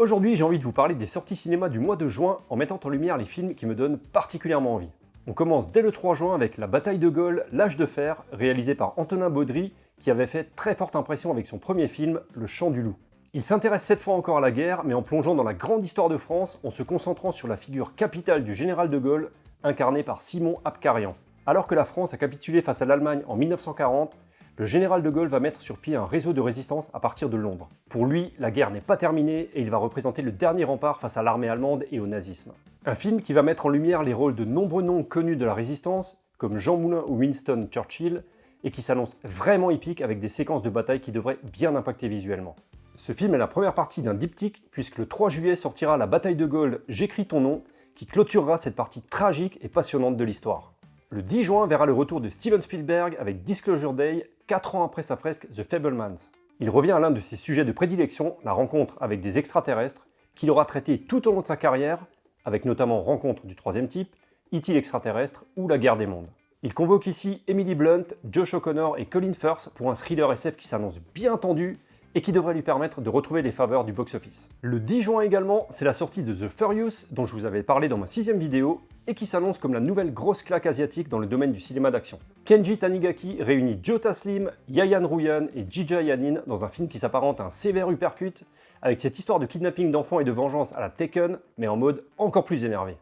Aujourd'hui, j'ai envie de vous parler des sorties cinéma du mois de juin en mettant en lumière les films qui me donnent particulièrement envie. On commence dès le 3 juin avec La bataille de Gaulle, l'âge de fer, réalisé par Antonin Baudry, qui avait fait très forte impression avec son premier film, Le Chant du loup. Il s'intéresse cette fois encore à la guerre, mais en plongeant dans la grande histoire de France, en se concentrant sur la figure capitale du général de Gaulle, incarné par Simon Abkarian. Alors que la France a capitulé face à l'Allemagne en 1940, le général de Gaulle va mettre sur pied un réseau de résistance à partir de Londres. Pour lui, la guerre n'est pas terminée et il va représenter le dernier rempart face à l'armée allemande et au nazisme. Un film qui va mettre en lumière les rôles de nombreux noms connus de la résistance, comme Jean Moulin ou Winston Churchill, et qui s'annonce vraiment épique avec des séquences de bataille qui devraient bien impacter visuellement. Ce film est la première partie d'un diptyque, puisque le 3 juillet sortira La bataille de Gaulle, J'écris ton nom, qui clôturera cette partie tragique et passionnante de l'histoire. Le 10 juin verra le retour de Steven Spielberg avec Disclosure Day, 4 ans après sa fresque The Fabelmans. Il revient à l'un de ses sujets de prédilection, la rencontre avec des extraterrestres, qu'il aura traité tout au long de sa carrière, avec notamment Rencontre du troisième type, E.T. l'extraterrestre ou La guerre des mondes. Il convoque ici Emily Blunt, Josh O'Connor et Colin Firth pour un thriller SF qui s'annonce bien tendu et qui devrait lui permettre de retrouver les faveurs du box-office. Le 10 juin également, c'est la sortie de The Furious, dont je vous avais parlé dans ma 6ème vidéo, et qui s'annonce comme la nouvelle grosse claque asiatique dans le domaine du cinéma d'action. Kenji Tanigaki réunit Joe Taslim, Yayan Ruyan et Jija Yanin dans un film qui s'apparente à un sévère uppercut, avec cette histoire de kidnapping d'enfants et de vengeance à la Taken, mais en mode encore plus énervé.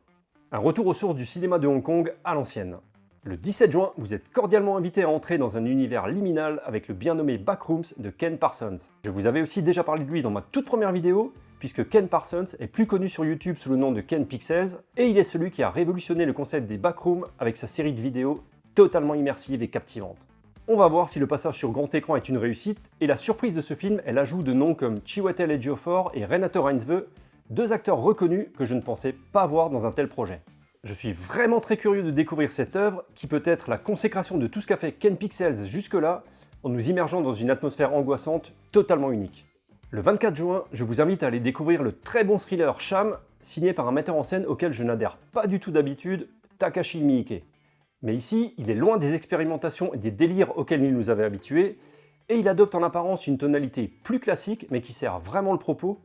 Un retour aux sources du cinéma de Hong Kong à l'ancienne. Le 17 juin, vous êtes cordialement invité à entrer dans un univers liminal avec le bien nommé Backrooms de Ken Parsons. Je vous avais aussi déjà parlé de lui dans ma toute première vidéo, puisque Ken Parsons est plus connu sur YouTube sous le nom de Ken Pixels, et il est celui qui a révolutionné le concept des backrooms avec sa série de vidéos totalement immersive et captivante. On va voir si le passage sur grand écran est une réussite, et la surprise de ce film est l'ajout de noms comme Chiwetel Ejiofor et Renato Reinsve, deux acteurs reconnus que je ne pensais pas voir dans un tel projet. Je suis vraiment très curieux de découvrir cette œuvre, qui peut être la consécration de tout ce qu'a fait Ken Pixels jusque-là, en nous immergeant dans une atmosphère angoissante totalement unique. Le 24 juin, je vous invite à aller découvrir le très bon thriller Sham, signé par un metteur en scène auquel je n'adhère pas du tout d'habitude, Takashi Miike. Mais ici, il est loin des expérimentations et des délires auxquels il nous avait habitués, et il adopte en apparence une tonalité plus classique, mais qui sert vraiment le propos,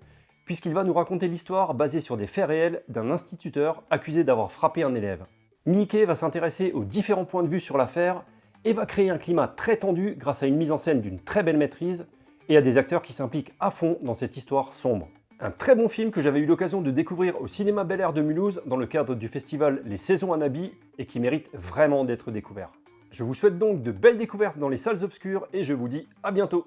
puisqu'il va nous raconter l'histoire basée sur des faits réels d'un instituteur accusé d'avoir frappé un élève. Miike va s'intéresser aux différents points de vue sur l'affaire et va créer un climat très tendu grâce à une mise en scène d'une très belle maîtrise et à des acteurs qui s'impliquent à fond dans cette histoire sombre. Un très bon film que j'avais eu l'occasion de découvrir au Cinéma Bel Air de Mulhouse dans le cadre du festival Les Saisons Anabi et qui mérite vraiment d'être découvert. Je vous souhaite donc de belles découvertes dans les salles obscures et je vous dis à bientôt.